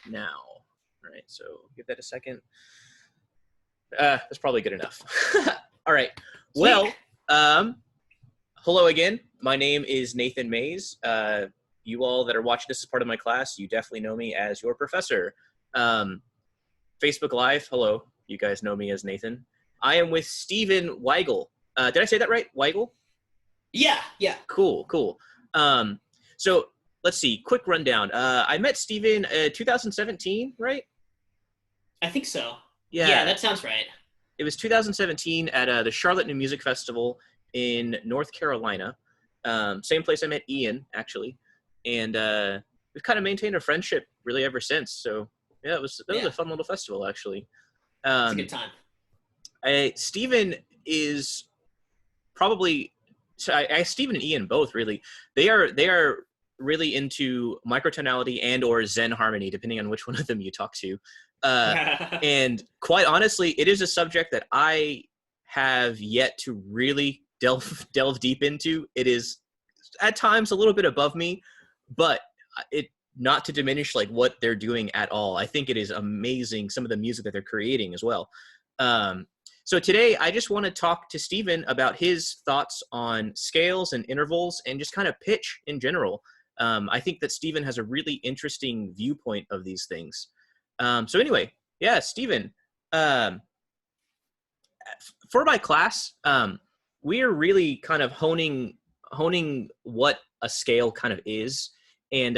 now. All right, so give that a second. That's probably good enough. All right. Well, hello again. My name is Nathan Mays. You all that are watching this as part of my class, you definitely know me as your professor. Facebook Live, hello. You guys know me as Nathan. I am with Stephen Wiegel. Did I say that right? Wiegel? Yeah. Cool. So let's see, quick rundown. I met Stephen 2017, right? I think so. Yeah, that sounds right. It was 2017 at the Charlotte New Music Festival in North Carolina. Same place I met Ian, actually. And we've kind of maintained a friendship really ever since. So yeah, that was a fun little festival, actually. It's a good time. Stephen is probably, Stephen and Ian both really, they are really into microtonality and or Zen harmony, depending on which one of them you talk to. And quite honestly, it is a subject that I have yet to really delve deep into. It is at times a little bit above me, but it not to diminish like what they're doing at all. I think it is amazing, some of the music that they're creating as well. So today I just want to talk to Stephen about his thoughts on scales and intervals and just kind of pitch in general. I think that Stephen has a really interesting viewpoint of these things. So anyway, yeah, Stephen, for my class, we are really kind of honing what a scale kind of is. And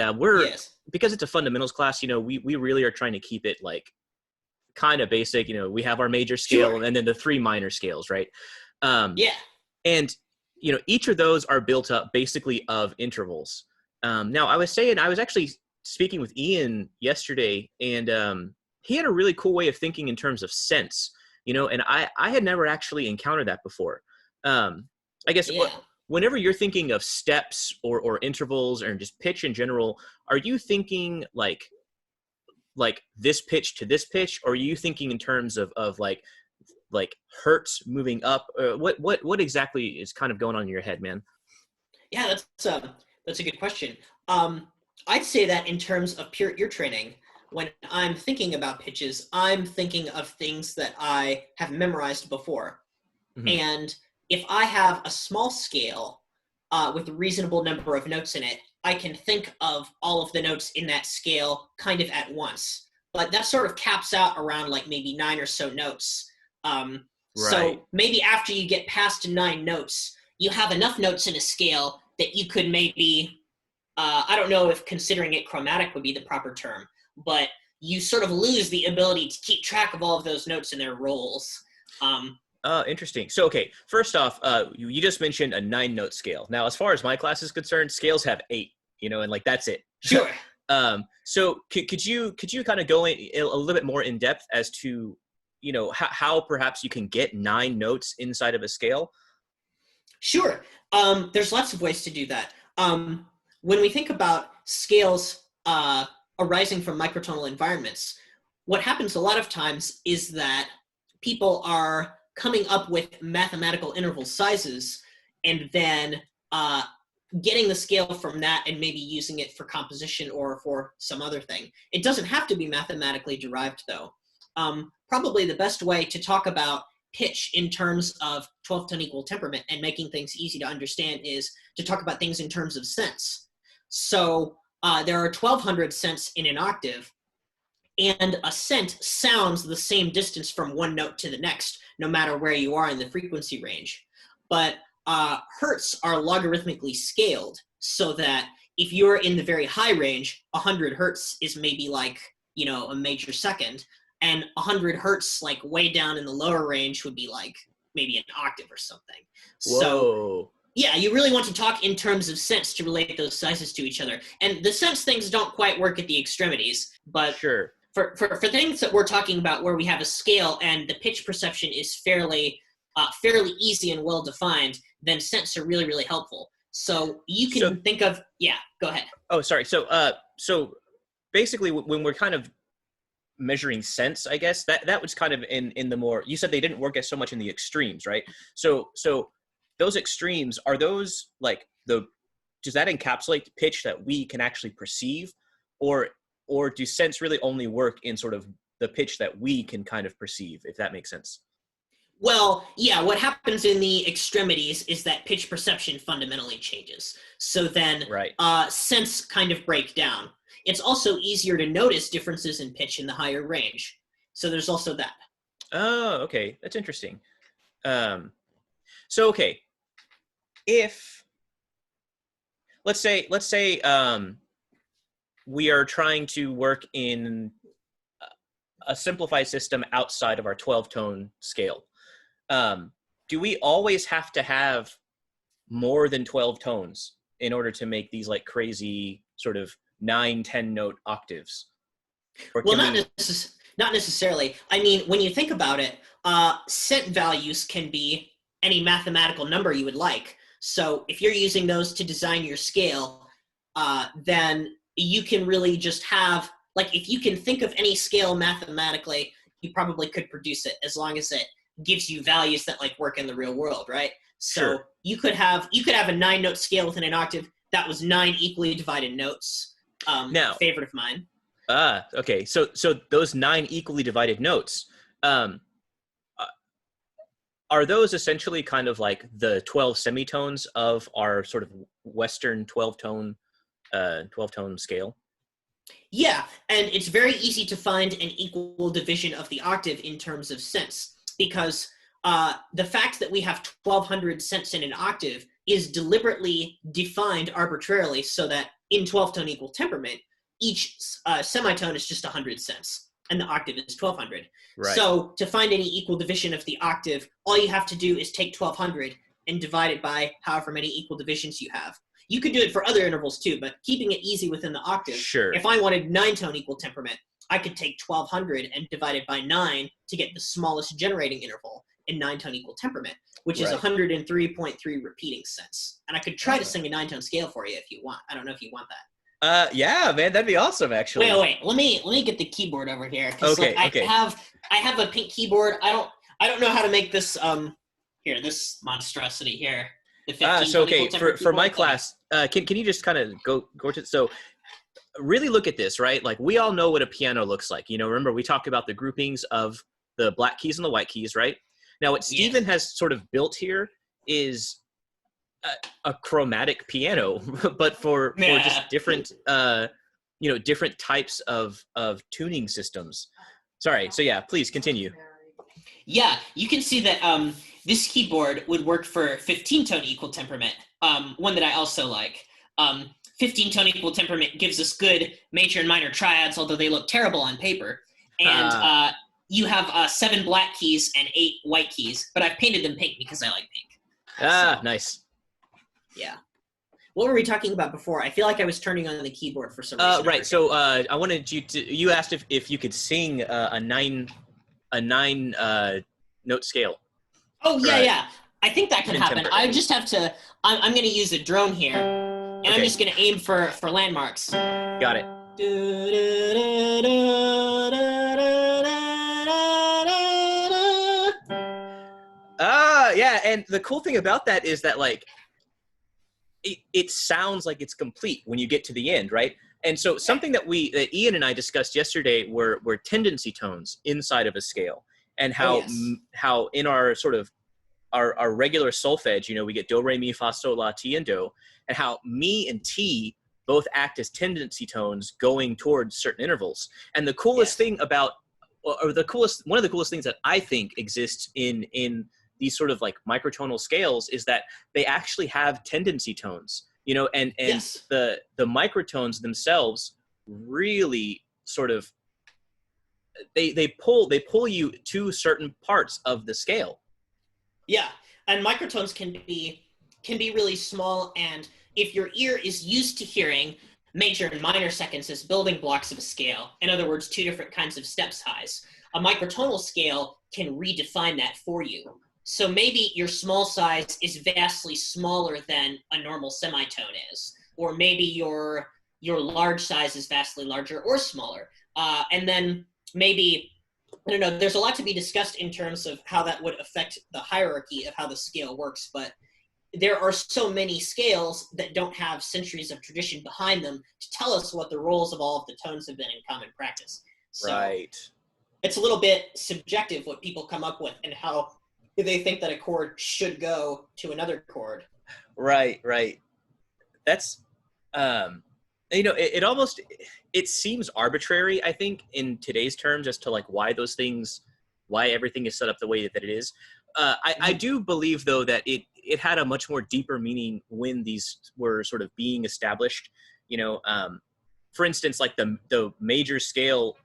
because it's a fundamentals class, we really are trying to keep it like kind of basic. We have our major scale and then the 3 minor scales, right? And, each of those are built up basically of intervals. Now, I was actually speaking with Ian yesterday, and he had a really cool way of thinking in terms of sense, and I had never actually encountered that before. I guess whenever you're thinking of steps or intervals or just pitch in general, are you thinking like this pitch to this pitch, or are you thinking in terms of like hertz moving up? What exactly is kind of going on in your head, man? Yeah, that's a good question. I'd say that in terms of pure ear training, when I'm thinking about pitches, I'm thinking of things that I have memorized before. Mm-hmm. And if I have a small scale with a reasonable number of notes in it, I can think of all of the notes in that scale kind of at once. But that sort of caps out around like maybe 9 or so notes. So maybe after you get past 9 notes, you have enough notes in a scale that you could maybe, I don't know if considering it chromatic would be the proper term, but you sort of lose the ability to keep track of all of those notes in their rolls. Interesting. So, okay, first off, you just mentioned a 9-note scale. Now, as far as my class is concerned, scales have 8, and like that's it. Sure. So could you kind of go in a little bit more in depth as to, how perhaps you can get 9 notes inside of a scale? Sure. There's lots of ways to do that. When we think about scales arising from microtonal environments, what happens a lot of times is that people are coming up with mathematical interval sizes and then getting the scale from that and maybe using it for composition or for some other thing. It doesn't have to be mathematically derived, though. Probably the best way to talk about pitch in terms of 12th tone equal temperament and making things easy to understand is to talk about things in terms of cents. So there are 1,200 cents in an octave, and a cent sounds the same distance from one note to the next, no matter where you are in the frequency range. But hertz are logarithmically scaled, so that if you're in the very high range, 100 hertz is maybe like, a major second, and 100 hertz, like way down in the lower range, would be like maybe an octave or something. Whoa. So yeah, you really want to talk in terms of cents to relate those sizes to each other. And the cents things don't quite work at the extremities, but sure. For things that we're talking about where we have a scale and the pitch perception is fairly easy and well defined, then cents are really, really helpful. So you can think of, go ahead. Oh, sorry. So basically when we're kind of measuring cents, I guess that was kind of in the more, you said they didn't work as so much in the extremes, right? So those extremes, are those like does that encapsulate the pitch that we can actually perceive, or or do scents really only work in sort of the pitch that we can kind of perceive, if that makes sense? Well, yeah, what happens in the extremities is that pitch perception fundamentally changes. So then Right. scents kind of break down. It's also easier to notice differences in pitch in the higher range. So there's also that. Oh, okay. That's interesting. So, okay. If, let's say we are trying to work in a simplified system outside of our 12-tone scale. Do we always have to have more than 12 tones in order to make these like crazy sort of 9-10 note octaves? Well, not necessarily. I mean, when you think about it, scent values can be any mathematical number you would like. So if you're using those to design your scale, then you can really just have, like, if you can think of any scale mathematically, you probably could produce it as long as it gives you values that like work in the real world, right? So sure. you could have a 9-note scale within an octave that was 9 equally divided notes. Now, favorite of mine. Okay. So those 9 equally divided notes, are those essentially kind of like the 12 semitones of our sort of Western 12-tone scale? Yeah, and it's very easy to find an equal division of the octave in terms of cents, because the fact that we have 1,200 cents in an octave is deliberately defined arbitrarily so that in 12-tone equal temperament, each semitone is just 100 cents, and the octave is 1,200. Right. So to find any equal division of the octave, all you have to do is take 1,200 and divide it by however many equal divisions you have. You could do it for other intervals too, but keeping it easy within the octave. Sure. If I wanted 9-tone equal temperament, I could take 1,200 and divide it by 9 to get the smallest generating interval in 9-tone equal temperament, which is 103.3 repeating cents. And I could try to sing a 9-tone scale for you if you want. I don't know if you want that. Yeah, man, that'd be awesome, actually. Wait. Let me get the keyboard over here. Okay. I have a pink keyboard. I don't know how to make this this monstrosity here. So okay, for my class, can you just kind of go to, so really look at this, right? Like, we all know what a piano looks like. You know, remember we talked about the groupings of the black keys and the white keys, right? Now, what Stephen has sort of built here is a chromatic piano, but for just different, different types of tuning systems. Sorry. So yeah, please continue. Yeah, you can see that this keyboard would work for 15-tone equal temperament, one that I also like. 15-tone equal temperament gives us good major and minor triads, although they look terrible on paper. And you have 7 black keys and 8 white keys, but I've painted them pink because I like pink. Nice. Yeah. What were we talking about before? I feel like I was turning on the keyboard for some reason. Right. So I wanted you asked if you could sing a 9 note scale. Oh, yeah. I think that can happen. I just have to, I'm going to use a drone here, and I'm just going to aim for landmarks. Got it. Yeah, and the cool thing about that is that, like, it sounds like it's complete when you get to the end, right? And so something that Ian and I discussed yesterday were tendency tones inside of a scale, and how in our sort of our regular solfege, you know, we get do, re, mi, fa, sol, la, ti, and do, and how mi and ti both act as tendency tones going towards certain intervals. And the coolest thing about, one of the coolest things that I think exists in these sort of like microtonal scales is that they actually have tendency tones, you know, and the microtones themselves really sort of, they pull you to certain parts of the scale. Yeah, and microtones can be really small, and if your ear is used to hearing major and minor seconds as building blocks of a scale, in other words, 2 different kinds of steps highs, a microtonal scale can redefine that for you. So maybe your small size is vastly smaller than a normal semitone is, or maybe your large size is vastly larger or smaller. And then maybe, I don't know, there's a lot to be discussed in terms of how that would affect the hierarchy of how the scale works, but there are so many scales that don't have centuries of tradition behind them to tell us what the roles of all of the tones have been in common practice. So right. It's a little bit subjective what people come up with and how they think that a chord should go to another chord. Right. That's, it almost, it seems arbitrary, I think, in today's terms as to like why everything is set up the way that it is. I do believe, though, that it had a much more deeper meaning when these were sort of being established. For instance, like the major scale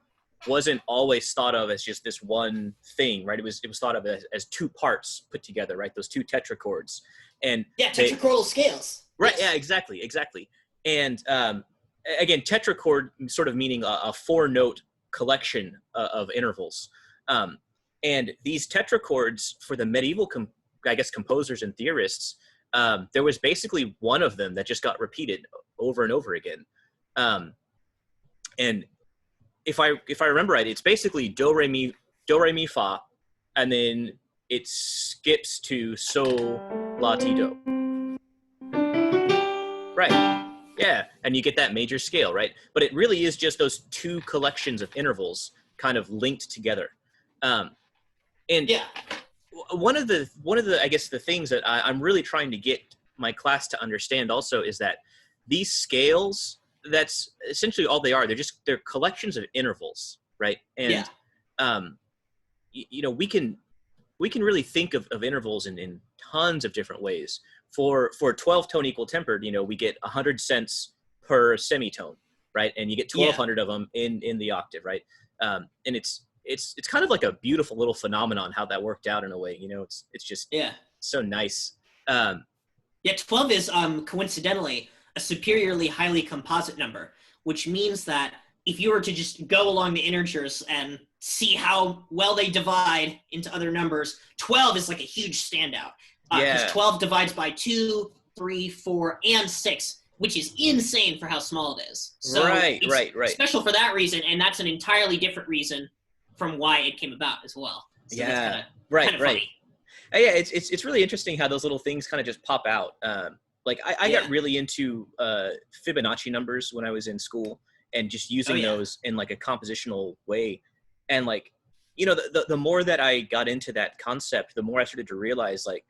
wasn't always thought of as just this one thing, right? It was thought of as two parts put together, right? Those two tetrachords. And tetrachordal scales. Right. Yes. Yeah, exactly. And again, tetrachord sort of meaning a 4-note collection of intervals. And these tetrachords for the medieval, composers and theorists, there was basically one of them that just got repeated over and over again. And if I remember right, it's basically do re mi fa, and then it skips to so la ti do. Right. Yeah, and you get that major scale, right? But it really is just those two collections of intervals kind of linked together. And yeah, one of the I guess the things that I'm really trying to get my class to understand also is that these scales, that's essentially all they are. They're collections of intervals, right? And we can really think of intervals in tons of different ways. For 12-tone equal tempered, we get 100 cents per semitone, right? And you get 1,200 of them in the octave, right? And it's kind of like a beautiful little phenomenon how that worked out in a way. It's just so nice. 12 is coincidentally a superiorly highly composite number, which means that if you were to just go along the integers and see how well they divide into other numbers, 12 is like a huge standout. Because 12 divides by 2, 3, 4, and 6, which is insane for how small it is. So right. Special for that reason, and that's an entirely different reason from why it came about as well. So that's kind of funny. Yeah, it's really interesting how those little things kind of just pop out. I got really into Fibonacci numbers when I was in school, and just using those in like a compositional way. And like, the more that I got into that concept, the more I started to realize like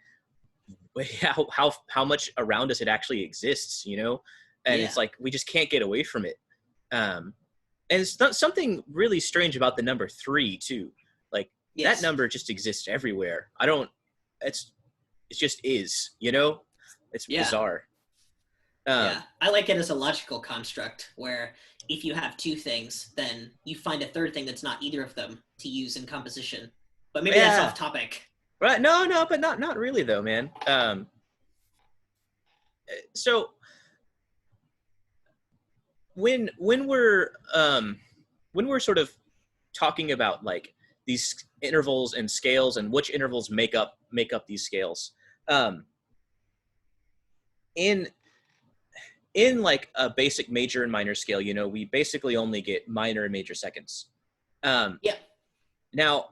how much around us it actually exists, and it's like we just can't get away from it. And it's not something really strange about the number 3 too. Like that number just exists everywhere. It just is, it's bizarre. I like it as a logical construct where if you have two things, then you find a third thing that's not either of them to use in composition. But maybe that's off topic. Right. No, but not really though, man. So when we're sort of talking about like these intervals and scales and which intervals make up these scales, in like a basic major and minor scale, we basically only get minor and major seconds. Now,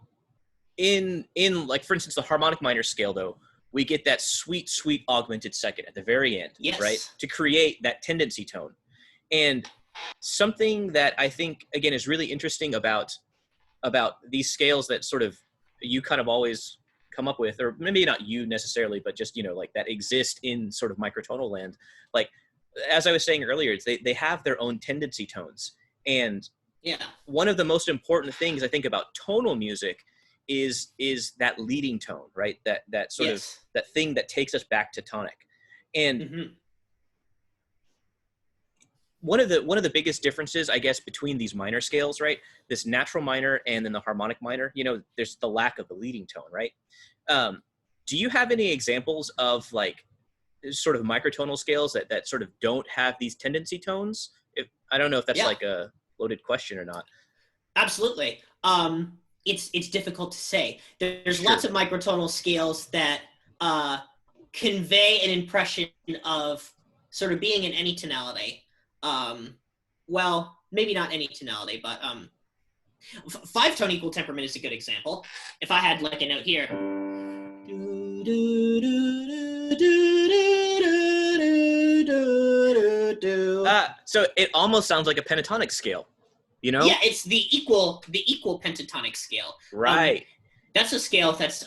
in like, for instance, the harmonic minor scale, though, we get that sweet augmented second at the very end, right? To create that tendency tone. And something that I think, again, is really interesting about these scales that sort of you kind of always come up with, or maybe not you necessarily, but just, like that exist in sort of microtonal land. Like, as I was saying earlier, they have their own tendency tones. And one of the most important things I think about tonal music is that leading tone, right? That sort of that thing that takes us back to tonic. And one of the biggest differences, I guess, between these minor scales, right? This natural minor and then the harmonic minor, there's the lack of the leading tone, right? Do you have any examples of like sort of microtonal scales that sort of don't have these tendency tones? I don't know if that's like a loaded question or not. Absolutely. It's difficult to say. There's lots of microtonal scales that convey an impression of sort of being in any tonality. Well, maybe not any tonality, but 5-tone equal temperament is a good example. If I had like a note here, So it almost sounds like a pentatonic scale, you know? Yeah, it's the equal pentatonic scale. Right. That's a scale that's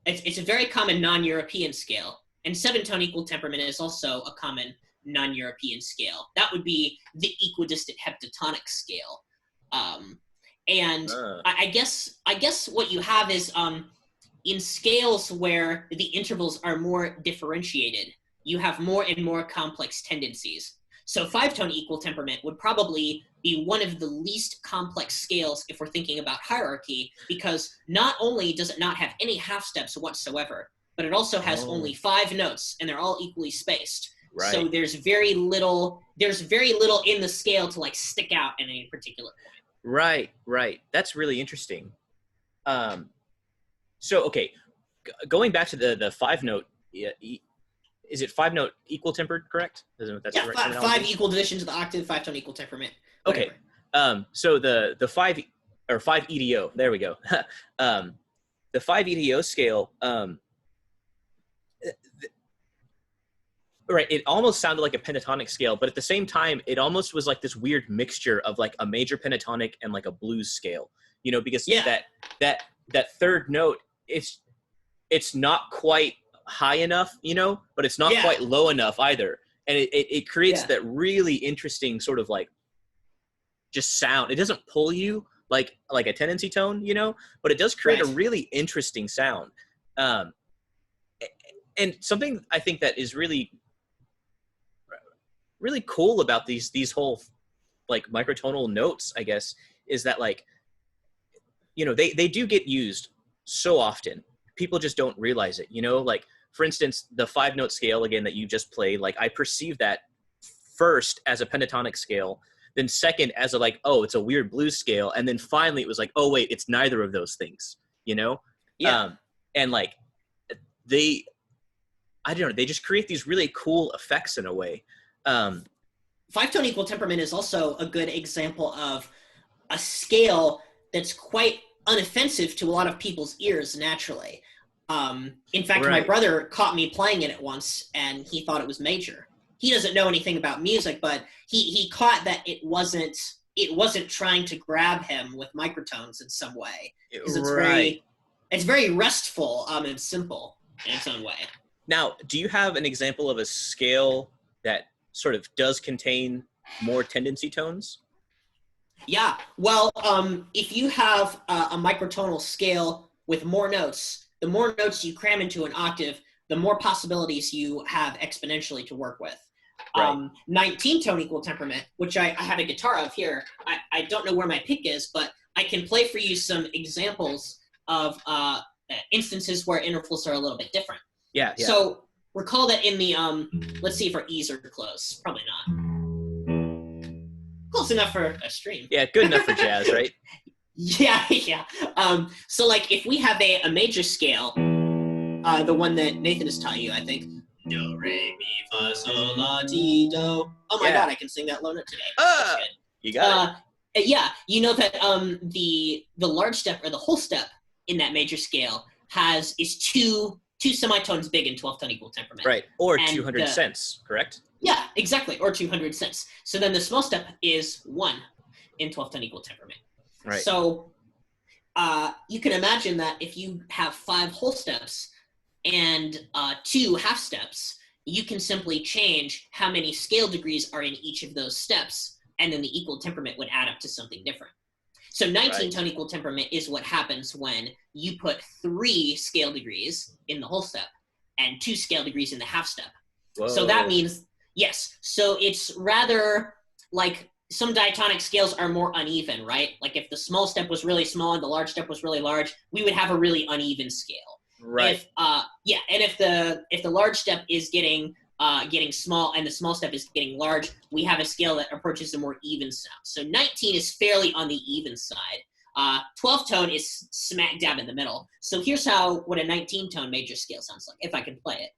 it's a very common non-European scale, and 7-tone equal temperament is also a common non-European scale. That would be the equidistant heptatonic scale. I guess what you have is in scales where the intervals are more differentiated, you have more and more complex tendencies. So 5-tone equal temperament would probably be one of the least complex scales if we're thinking about hierarchy, because not only does it not have any half steps whatsoever, but it also has only 5 notes, and they're all equally spaced. Right. So there's very little in the scale to like stick out at any particular point. Right. That's really interesting. So okay, going back to the 5-note, is it 5-note equal tempered, correct? That's yeah, right 5 equal divisions of the octave, 5-tone equal temperament. Whatever. Okay. So the 5 EDO, there we go. The 5 EDO scale, right, it almost sounded like a pentatonic scale, but at the same time, it almost was like this weird mixture of like a major pentatonic and like a blues scale, you know, because that third note, it's not quite high enough, you know, but it's not quite low enough either. And it creates that really interesting sort of like just sound. It doesn't pull you like a tendency tone, you know, but it does create a really interesting sound. And something I think that is really, really cool about these whole like microtonal notes, I guess, is that like, you know, they do get used so often. People just don't realize it, you know, like for instance, the 5-note scale again that you just played, like I perceived that first as a pentatonic scale, then second as a like, oh, it's a weird blues scale, and then finally it was like, oh wait, it's neither of those things, you know? And like I don't know, they just create these really cool effects in a way. 5-tone equal temperament is also a good example of a scale that's quite unoffensive to a lot of people's ears naturally. In fact, my brother caught me playing it once, and he thought it was major. He doesn't know anything about music, but he caught that it wasn't trying to grab him with microtones in some way. Because it's very restful and simple in its own way. Now, do you have an example of a scale that sort of does contain more tendency tones? Yeah, well, if you have a microtonal scale with more notes, the more notes you cram into an octave, the more possibilities you have exponentially to work with. 19-tone equal temperament, which I have a guitar of here. I don't know where my pick is, but I can play for you some examples of instances where intervals are a little bit different. Yeah. So recall that in the, let's see if our E's are close. Probably not. Close enough for a stream. Yeah, good enough for jazz, right? Yeah. So like if we have a major scale, the one that Nathan has taught you, I think. Do, re, mi, fa, sol, la, ti, do. Oh my God, I can sing that low note today. That's good. You got it. Yeah, you know that the large step or the whole step in that major scale is two semitones big in 12-tone equal temperament. Right, or 200 cents, correct? Yeah, exactly, or 200 cents. So then the small step is 1 in 12-tone equal temperament. Right. So you can imagine that if you have 5 whole steps and 2 half steps, you can simply change how many scale degrees are in each of those steps, and then the equal temperament would add up to something different. So 19-tone equal temperament is what happens when you put 3 scale degrees in the whole step and 2 scale degrees in the half step. Whoa. So that means, yes, so it's rather like some diatonic scales are more uneven, right? Like if the small step was really small and the large step was really large, we would have a really uneven scale. Right. And if the large step is getting small and the small step is getting large, we have a scale that approaches a more even sound. So 19 is fairly on the even side. 12-tone is smack dab in the middle. So here's what a 19-tone major scale sounds like, if I can play it.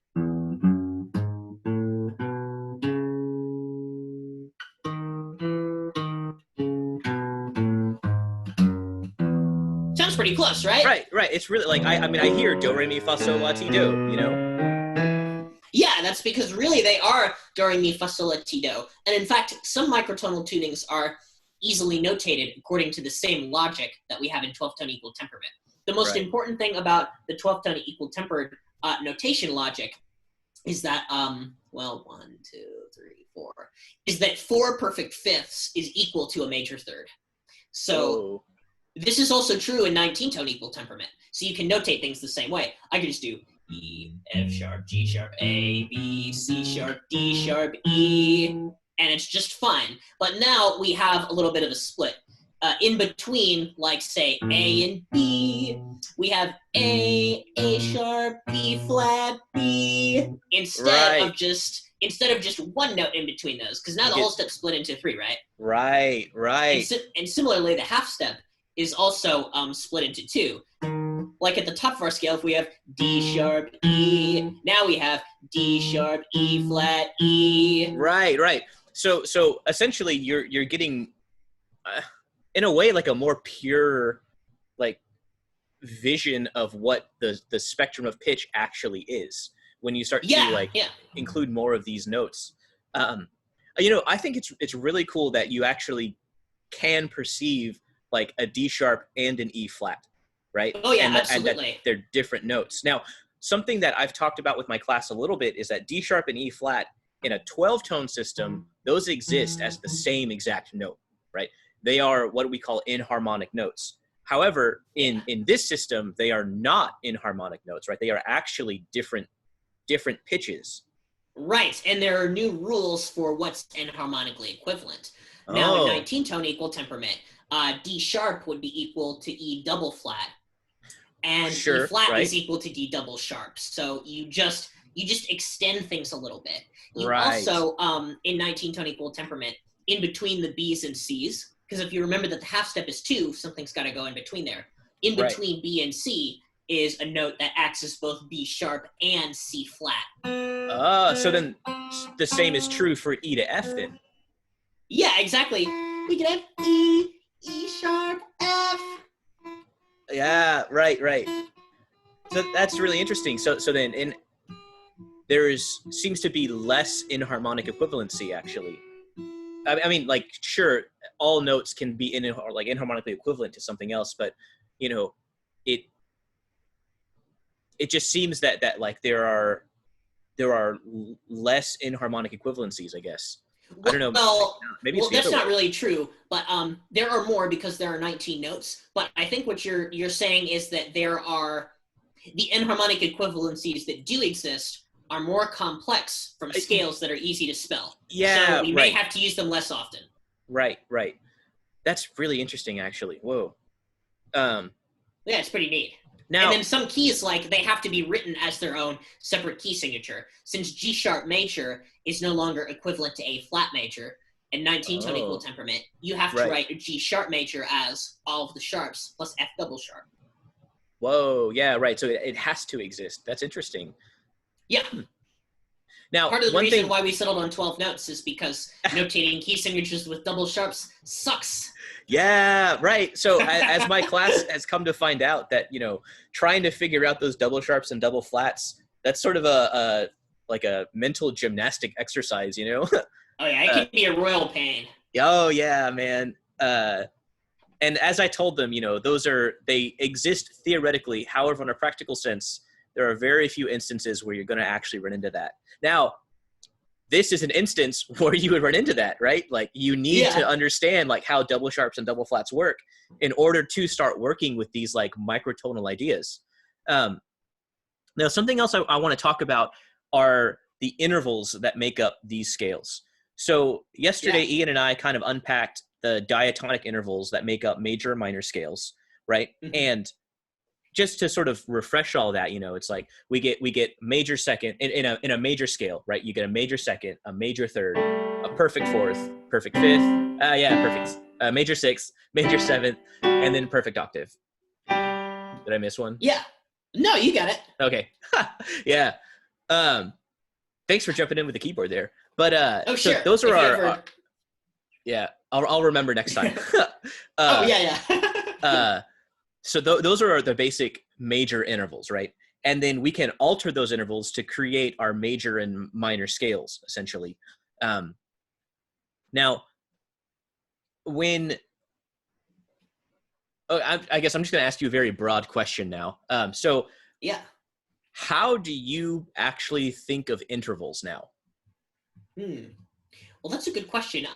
Sounds pretty close, right? Right. It's really like, I mean, I hear do, re, mi, fa, sol, la, ti, do, you know? Yeah, that's because really they are do, re, mi, fa, sol, la, ti, do. And in fact, some microtonal tunings are easily notated according to the same logic that we have in 12-tone equal temperament. The most important thing about the 12-tone equal tempered notation logic is that, 1, 2, 3, 4, is that 4 perfect fifths is equal to a major third. So this is also true in 19-tone equal temperament. So you can notate things the same way. I can just do E, F sharp, G sharp, A, B, C sharp, D sharp, E, and it's just fine. But now we have a little bit of a split. In between, like, say, A and B, we have A sharp, B flat, B, instead of just one note in between those, because now the whole step split into 3, right? Right. And similarly, the half step is also split into 2. Like at the top of our scale, if we have D sharp, E, now we have D sharp, E flat, E. Right. So essentially, you're getting, in a way, like a more pure, like, vision of what the spectrum of pitch actually is when you start to include more of these notes. I think it's really cool that you actually can perceive like a D sharp and an E flat, right? Oh yeah, absolutely. And that they're different notes. Now, something that I've talked about with my class a little bit is that D sharp and E flat in a 12-tone system, those exist as the same exact note, right? They are what we call inharmonic notes. However, in this system, they are not inharmonic notes, right? They are actually different pitches. Right, and there are new rules for what's inharmonically equivalent. Now, in 19-tone equal temperament, D sharp would be equal to E double flat, and E flat is equal to D double sharp. So you just extend things a little bit. You also, in 19-tone equal temperament, in between the B's and C's, because if you remember that the half step is 2, something's got to go in between there. In between B and C is a note that acts as both B sharp and C flat. So then the same is true for E to F then. Yeah, exactly. We can have E sharp, F. Yeah, right. So that's really interesting. So then seems to be less inharmonic equivalency, actually. I mean, like, sure, all notes can be inharmonically equivalent to something else, but it just seems that like there are less inharmonic equivalencies, I guess. I don't know. Well, that's not really true, but there are more because there are 19 notes. But I think what you're saying is that there are the inharmonic equivalencies that do exist are more complex from scales that are easy to spell. Yeah, so we may have to use them less often. Right. That's really interesting, actually. Whoa. Yeah, it's pretty neat. Now, and then some keys, like, they have to be written as their own separate key signature. Since G sharp major is no longer equivalent to A flat major, and 19-tone equal temperament, you have to write a G sharp major as all of the sharps plus F double sharp. Whoa, yeah, right. So it has to exist. That's interesting. Yeah. Now, part of the reason why we settled on 12 notes is because notating key signatures with double sharps sucks. Yeah, right. So as my class has come to find out that, trying to figure out those double sharps and double flats, that's sort of a mental gymnastic exercise, Oh yeah, it can be a royal pain. Oh yeah, man. And as I told them, they exist theoretically. However, in a practical sense, there are very few instances where you're going to actually run into that. Now, this is an instance where you would run into that, right? Like, you need to understand like how double sharps and double flats work in order to start working with these like microtonal ideas. Now, something else I want to talk about are the intervals that make up these scales. So yesterday, Ian and I kind of unpacked the diatonic intervals that make up major and minor scales, right? Mm-hmm. And just to sort of refresh all that, it's like we get major second in a major scale, right? You get a major second, a major third, a perfect fourth, perfect fifth, perfect, major sixth, major seventh, and then perfect octave. Did I miss one? Yeah. No, you got it. Okay. Yeah. Thanks for jumping in with the keyboard there. But sure. So those are our yeah. I'll remember next time. Yeah. So those are the basic major intervals, right? and then we can alter those intervals to create our major and minor scales, essentially. Now, when I guess I'm just going to ask you a very broad question now. So, yeah, how do you actually think of intervals now? Well, that's a good question.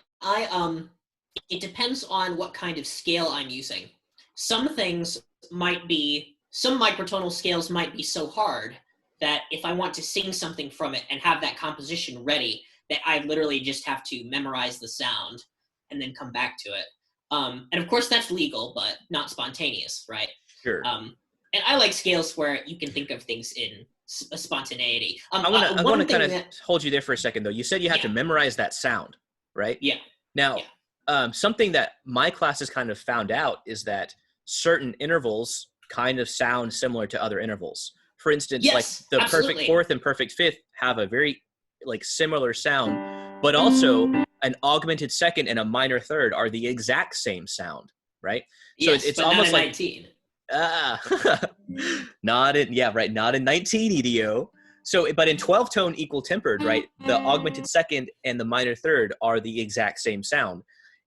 It depends on what kind of scale I'm using. Some microtonal scales might be so hard that if I want to sing something from it and have that composition ready, that I literally just have to memorize the sound and then come back to it. And of course that's legal, but not spontaneous, right? Sure. And I like scales where you can think of things in spontaneity. I want to kind of hold you there for a second, though. You said you have to memorize that sound, right? Yeah. Now, something that my class has kind of found out is that certain intervals kind of sound similar to other intervals. For instance, like the perfect fourth and perfect fifth have a very similar sound, but also an augmented second and a minor third are the exact same sound, right? Yes, so it's almost like 19. Not in 19 EDO. So, but in 12 tone equal tempered, right, the augmented second and the minor third are the exact same sound.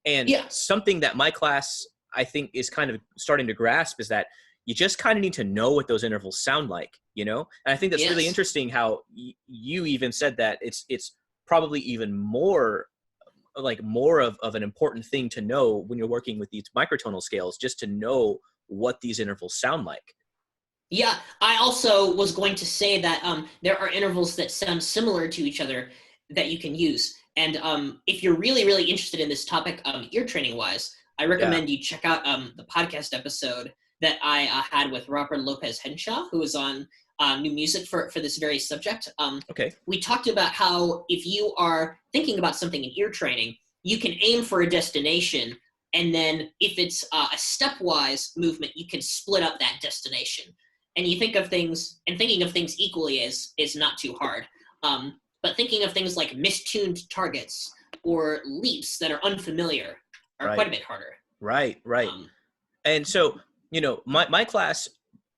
And something that my class, I think, is kind of starting to grasp is that you just kind of need to know what those intervals sound like, And I think that's really interesting how you even said that it's probably even more of an important thing to know when you're working with these microtonal scales, just to know what these intervals sound like. Yeah, I also was going to say that there are intervals that sound similar to each other that you can use. And if you're really, really interested in this topic, ear training wise, I recommend you check out the podcast episode that I had with Robert Lopez Henshaw, who was on New Music for this very subject. We talked about how if you are thinking about something in ear training, you can aim for a destination, and then if it's a stepwise movement, you can split up that destination. And you think of things, and thinking of things equally is not too hard. But thinking of things like mistuned targets or leaps that are unfamiliar are quite a bit harder. Right. And so, my class,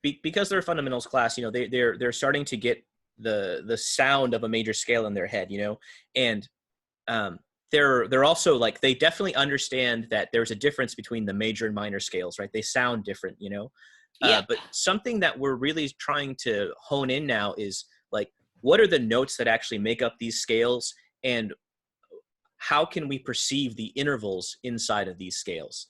because they're a fundamentals class, they're starting to get the sound of a major scale in their head, and they're also they definitely understand that there's a difference between the major and minor scales, right? They sound different, but something that we're really trying to hone in now is what are the notes that actually make up these scales, and how can we perceive the intervals inside of these scales?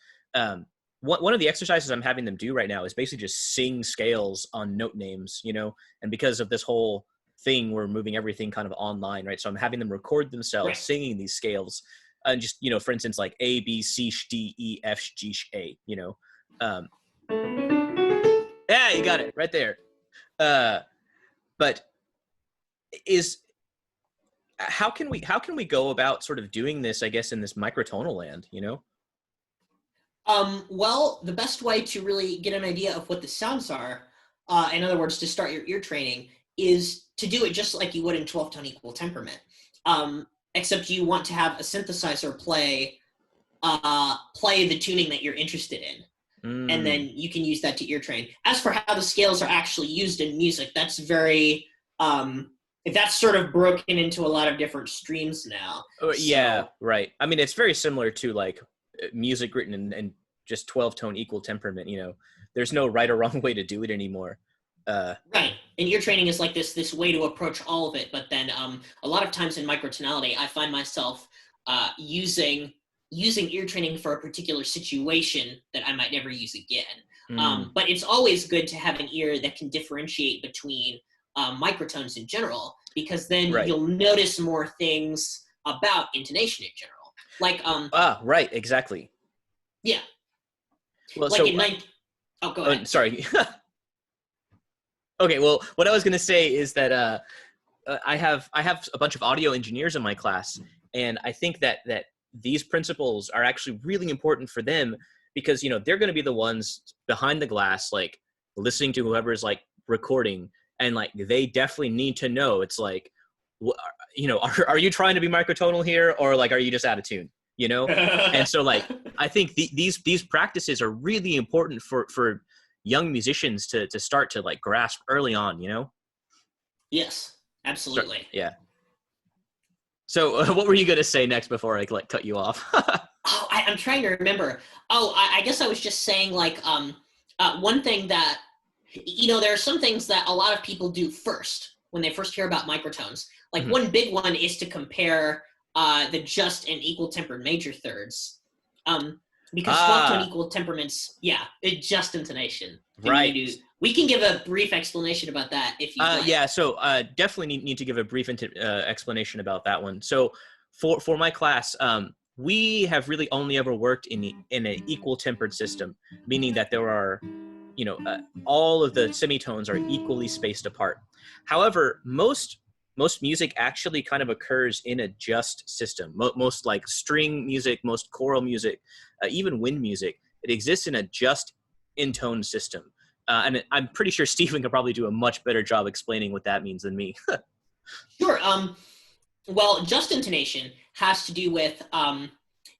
One of the exercises I'm having them do right now is basically just sing scales on note names, and because of this whole thing, we're moving everything kind of online, right? So I'm having them record themselves singing these scales, and just, for instance, like A, B, C, D, E, F, G, A, yeah, you got it right there. But how can we go about sort of doing this, I guess, in this microtonal land, Well, the best way to really get an idea of what the sounds are, in other words, to start your ear training, is to do it just like you would in 12-tone equal temperament. Except you want to have a synthesizer play the tuning that you're interested in. And then you can use that to ear train. As for how the scales are actually used in music, that's very, that's sort of broken into a lot of different streams now. Yeah, right. I mean, it's very similar to music written in just 12-tone equal temperament, there's no right or wrong way to do it anymore. Right. And ear training is like this way to approach all of it. But then a lot of times in microtonality, I find myself using ear training for a particular situation that I might never use again. But it's always good to have an ear that can differentiate between microtones in general, because then you'll notice more things about intonation in general. Right, exactly. Yeah. Well, go ahead. Sorry. Okay, well, what I was going to say is that I have a bunch of audio engineers in my class, and I think that these principles are actually really important for them, because they're going to be the ones behind the glass, listening to whoever's recording, and they definitely need to know. It's are you trying to be microtonal here, or are you just out of tune? And so I think these practices are really important for young musicians to start to like grasp early on, you know? Yes, absolutely. Yeah. So what were you going to say next before I like cut you off? Oh, I'm trying to remember. Oh, I guess I was just saying like, one thing that, there are some things that a lot of people do first when they first hear about microtones. Like one big one is to compare the just and equal tempered major thirds. Because 12-tone equal temperaments, just intonation. Right. We can give a brief explanation about that if you like. Yeah, so definitely need to give a brief explanation about that one. So for my class, we have really only ever worked in an equal tempered system, meaning that there are, all of the semitones are equally spaced apart. However, most music actually kind of occurs in a just system. Most like string music, most choral music, even wind music, it exists in a just in-tone system. And I'm pretty sure Stephen could probably do a much better job explaining what that means than me. Sure. Well, just intonation has to do with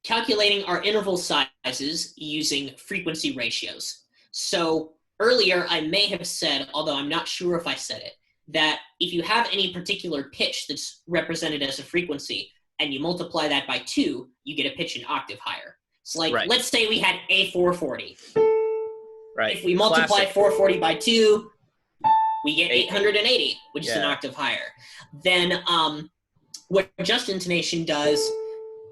calculating our interval sizes using frequency ratios. So earlier I may have said, although I'm not sure if I said it, that if you have any particular pitch that's represented as a frequency and you multiply that by 2, you get a pitch an octave higher. So like, let's say we had A440. Right. If we multiply 440 by 2, we get 880, which is an octave higher. Then what just intonation does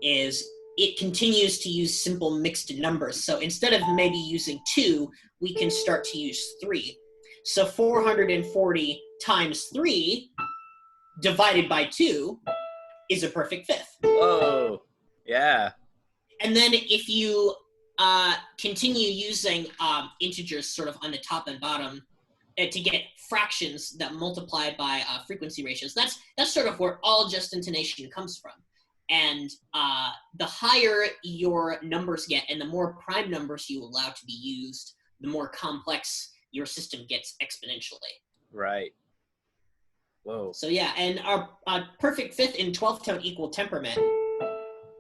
is it continues to use simple mixed numbers. So instead of maybe using 2, we can start to use 3. So 440 times 3 divided by 2 is a perfect fifth. Whoa. Yeah. And then if you continue using integers sort of on the top and bottom to get fractions that multiply by frequency ratios, that's sort of where all just intonation comes from. And the higher your numbers get and the more prime numbers you allow to be used, the more complex your system gets exponentially. Right. Whoa. So yeah, and our perfect fifth in 12-tone equal temperament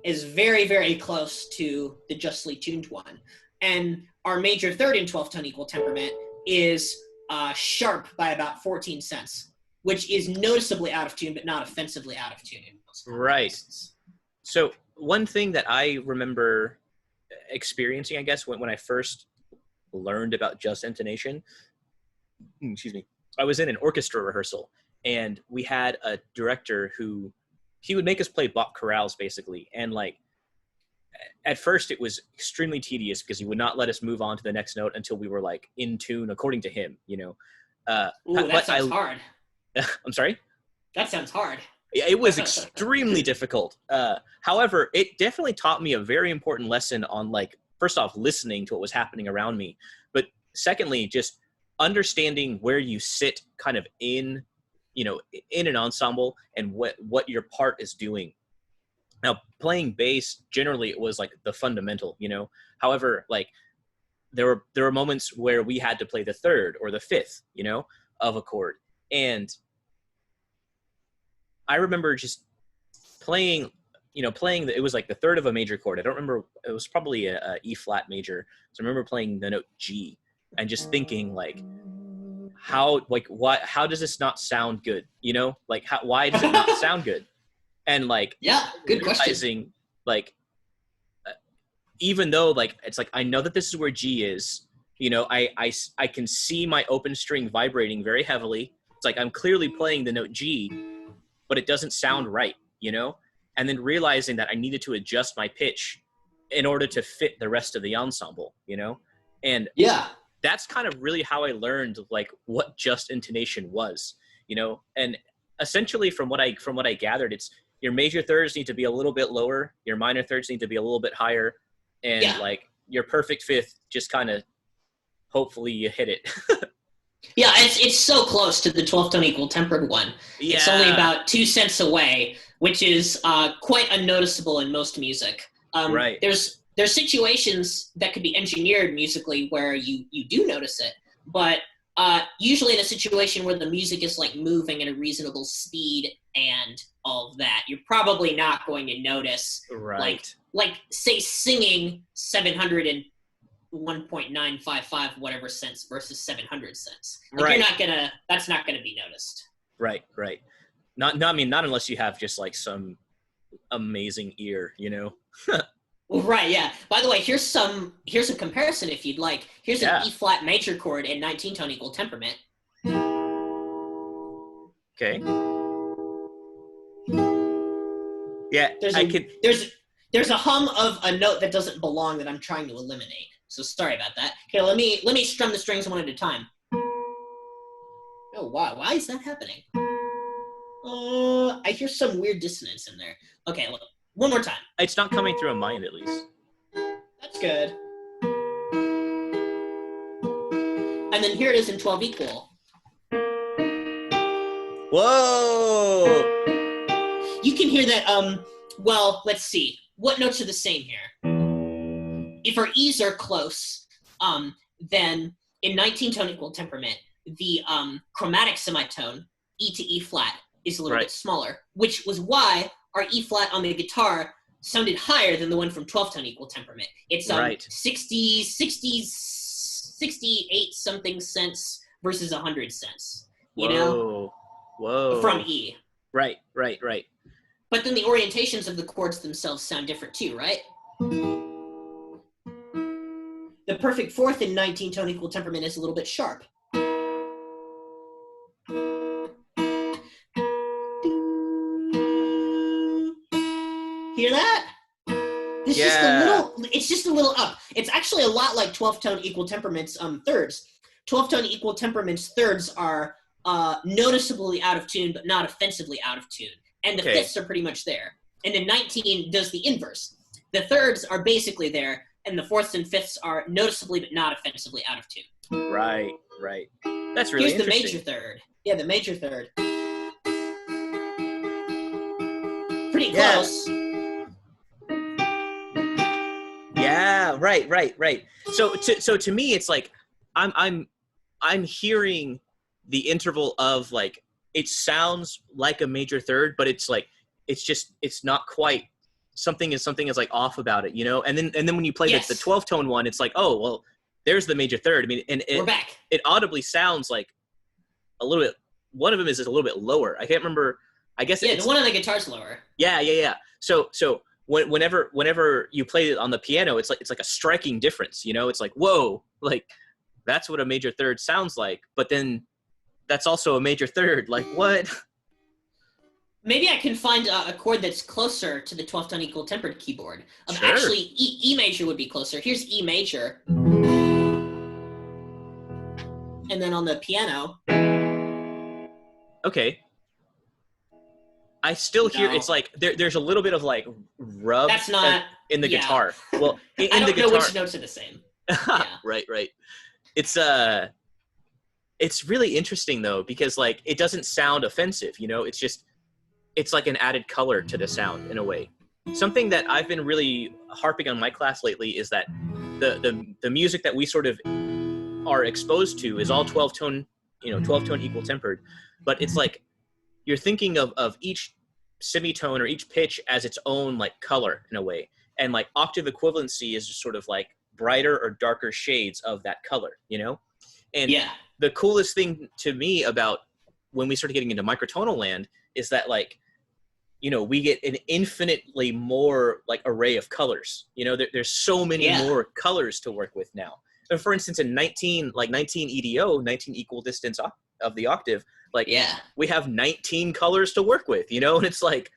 is very, very close to the justly tuned one. And our major third in 12-tone equal temperament is sharp by about 14 cents, which is noticeably out of tune, but not offensively out of tune in most contexts. So one thing that I remember experiencing, I guess, when I first learned about just intonation, I was in an orchestra rehearsal, and we had a director who, he would make us play Bach chorales basically. And like, at first it was extremely tedious because he would not let us move on to the next note until we were like in tune, according to him, That sounds hard. I'm sorry? That sounds hard. Yeah, it was extremely difficult. However, it definitely taught me a very important lesson on like, first off, listening to what was happening around me. But secondly, just understanding where you sit kind of in an ensemble and what your part is doing. Now, playing bass, generally it was like the fundamental, However, like there were moments where we had to play the third or the fifth, of a chord. And I remember just playing, it was like the third of a major chord. I don't remember, it was probably a E flat major. So I remember playing the note G and just thinking like, how does this not sound good? Why does it not sound good? And like, good realizing, question. Like, even though like, it's like, I know that this is where G is, I can see my open string vibrating very heavily. It's like, I'm clearly playing the note G, but it doesn't sound right, And then realizing that I needed to adjust my pitch in order to fit the rest of the ensemble, And that's kind of really how I learned like what just intonation was, and essentially from what I gathered, it's your major thirds need to be a little bit lower, your minor thirds need to be a little bit higher, and like your perfect fifth, just kind of hopefully you hit it. Yeah, it's so close to the 12-tone equal tempered one. Yeah. It's only about 2 cents away, which is quite unnoticeable in most music. Right. There's situations that could be engineered musically where you do notice it, but usually in a situation where the music is like moving at a reasonable speed and all of that, you're probably not going to notice. Right. Like say singing 700 and 1.955 whatever cents versus 700 cents. Right. That's not gonna be noticed. Right. Not unless you have just like some amazing ear, you know? Well, right, yeah. By the way, here's a comparison if you'd like. Here's an E flat major chord in 19-tone equal temperament. Okay. Yeah, there's a hum of a note that doesn't belong that I'm trying to eliminate. So sorry about that. Okay, let me strum the strings one at a time. Oh wow, why is that happening? I hear some weird dissonance in there. Okay, look, one more time. It's not coming through on mine, at least. That's good. And then here it is in 12 equal. Whoa! You can hear that, well, let's see. What notes are the same here? If our E's are close, then in 19-tone equal temperament, the chromatic semitone, E to E flat, is a little bit smaller, which was why our E flat on the guitar sounded higher than the one from 12-tone equal temperament. It's 68 something cents versus 100 cents. You know? Whoa. From E. Right. But then the orientations of the chords themselves sound different too, right? The perfect fourth in 19-tone equal temperament is a little bit sharp. Hear that? It's just a little up. It's actually a lot like 12-tone equal temperament's thirds. 12-tone equal temperament's thirds are noticeably out of tune, but not offensively out of tune. And the fifths are pretty much there. And then 19 does the inverse. The thirds are basically there, and the fourths and fifths are noticeably but not offensively out of tune. Right. That's really interesting. Here's the major third. Yeah, the major third. Pretty close. Yeah, right. So to me, it's like I'm hearing the interval of like, it sounds like a major third, but it's like it's not quite, something is like off about it, you know. And then when you play the 12-tone one, it's like, oh well, there's the major third. I mean, and we're back. It audibly sounds like a little bit. One of them is a little bit lower. I can't remember. I guess the one on the guitar's lower. Yeah. So whenever you play it on the piano, it's like a striking difference, you know. It's like, whoa, like that's what a major third sounds like, but then that's also a major third. Like, what? Maybe I can find a chord that's closer to the 12-tone equal tempered keyboard. Sure. Actually, E major would be closer. Here's E major. And then on the piano. Okay. I still hear it's like there's a little bit of like rub. That's not in the guitar. Well, I don't know which notes are the same. Yeah. Right. It's really interesting though, because like it doesn't sound offensive, you know. It's like an added color to the sound in a way. Something that I've been really harping on my class lately is that the music that we sort of are exposed to is all 12-tone, 12-tone equal tempered, but it's like you're thinking of each semitone or each pitch as its own like color in a way, and like octave equivalency is just sort of like brighter or darker shades of that color, you know. And the coolest thing to me about when we started getting into microtonal land is that like, you know, we get an infinitely more like array of colors, you know. There's so many more colors to work with now. And for instance, in 19 EDO, 19 equal distance of the octave, like we have 19 colors to work with, you know. And it's like,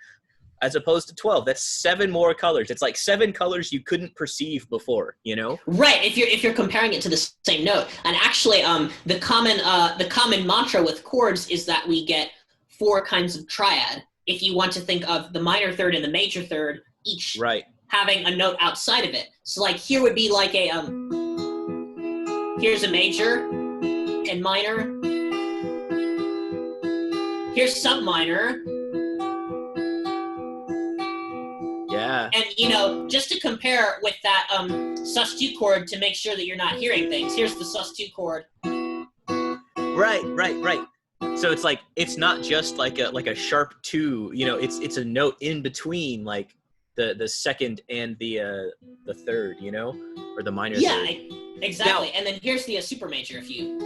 as opposed to 12, that's 7 more colors. It's like 7 colors you couldn't perceive before, you know. Right. If you're comparing it to the same note, and actually, the common mantra with chords is that we get 4 kinds of triad. If you want to think of the minor third and the major third, each having a note outside of it. So like here would be like a here's a major and minor. Here's sub minor. Yeah. And, you know, just to compare with that sus2 chord to make sure that you're not hearing things, here's the sus2 chord. Right. So it's like, it's not just like a sharp 2, you know, it's a note in between, like, the second and the third, you know, or the minor Yeah, third. exactly. Now, and then here's the super major if you.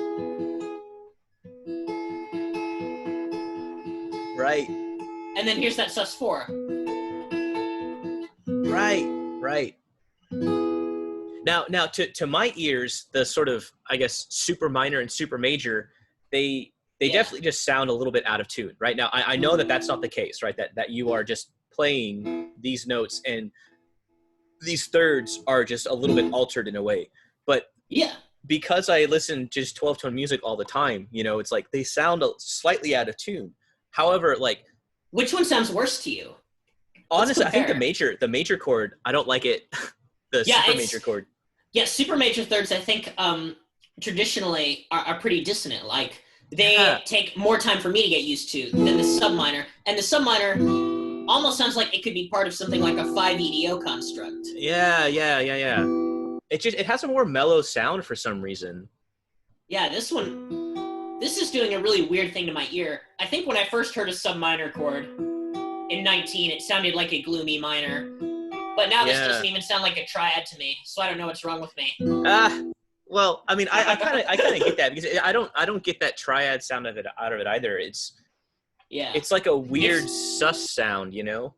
Right. And then here's that sus4. Right. Now to my ears, the sort of, I guess, super minor and super major, they definitely just sound a little bit out of tune. Right now, I know that that's not the case, right? That you are just playing these notes and these thirds are just a little bit altered in a way. But yeah, because I listen to just 12-tone music all the time, you know, it's like they sound slightly out of tune. However, like, which one sounds worse to you? Honestly, I think the major chord, I don't like it. Super major chord. Yeah, super major thirds, I think, traditionally are pretty dissonant. Like, they take more time for me to get used to than the sub minor. And the sub minor almost sounds like it could be part of something like a 5 EDO construct. Yeah. It has a more mellow sound for some reason. Yeah, this is doing a really weird thing to my ear. I think when I first heard a sub minor chord in 19, it sounded like a gloomy minor. But now this doesn't even sound like a triad to me, so I don't know what's wrong with me. Well, I mean, I kind of get that, because I don't get that triad sound out of it either. It's like a weird sus sound, you know?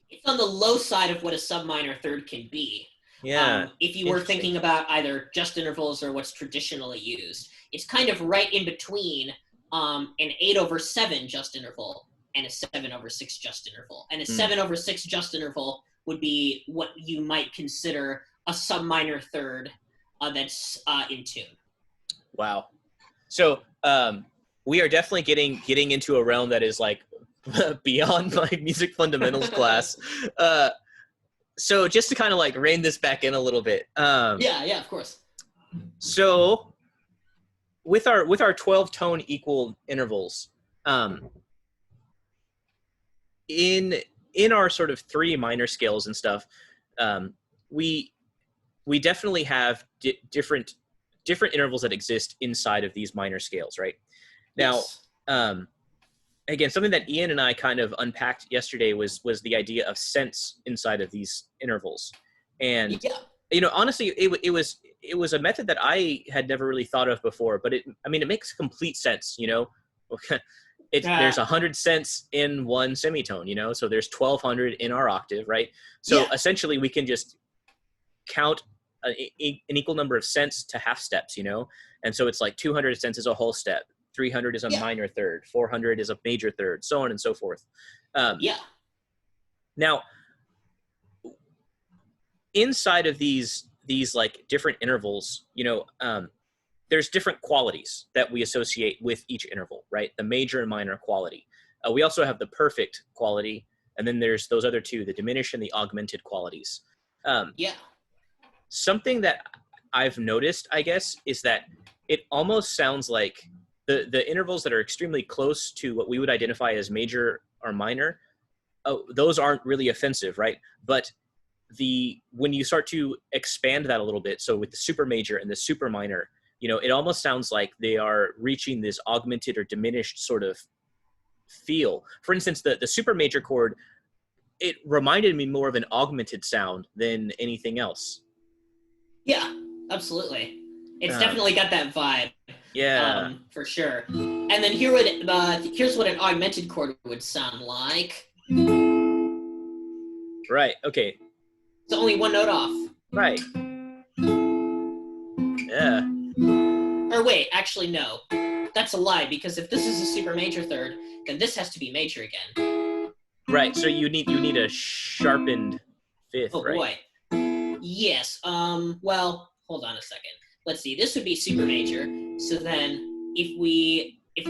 It's on the low side of what a sub minor third can be. Yeah. If you were thinking about either just intervals or what's traditionally used, it's kind of right in between an 8/7 just interval and a 7/6 just interval. And a 7/6 just interval would be what you might consider a sub minor third that's in tune. Wow. So we are definitely getting into a realm that is like beyond my music fundamentals class. So just to kind of like rein this back in a little bit. Yeah, of course. So with our 12-tone equal intervals, in our sort of 3 minor scales and stuff, we definitely have different intervals that exist inside of these minor scales, right? Now, again, something that Ian and I kind of unpacked yesterday was the idea of sense inside of these intervals. And you know, honestly, it was a method that I had never really thought of before, but it makes complete sense, you know. There's 100 cents in one semitone, you know, so there's 1200 in our octave, right? So essentially we can just count an equal number of cents to half steps, you know, and so it's like 200 cents is a whole step, 300 is a minor third, 400 is a major third, so on and so forth. Now, inside of these like different intervals, you know, there's different qualities that we associate with each interval, right? The major and minor quality. We also have the perfect quality, and then there's those other two, the diminished and the augmented qualities. Something that I've noticed, I guess, is that it almost sounds like the intervals that are extremely close to what we would identify as major or minor, those aren't really offensive, right? But when you start to expand that a little bit, so with the super major and the super minor, you know, it almost sounds like they are reaching this augmented or diminished sort of feel. For instance, the super major chord, it reminded me more of an augmented sound than anything else. Yeah, absolutely. It's definitely got that vibe. Yeah. For sure. And then here's what an augmented chord would sound like. Right, okay. It's only one note off. Right. Yeah. Or wait, actually no. That's a lie, because if this is a super major third, then this has to be major again. Right, so you need a sharpened fifth, right? Oh boy. Yes, well, hold on a second. Let's see, this would be super major, so then if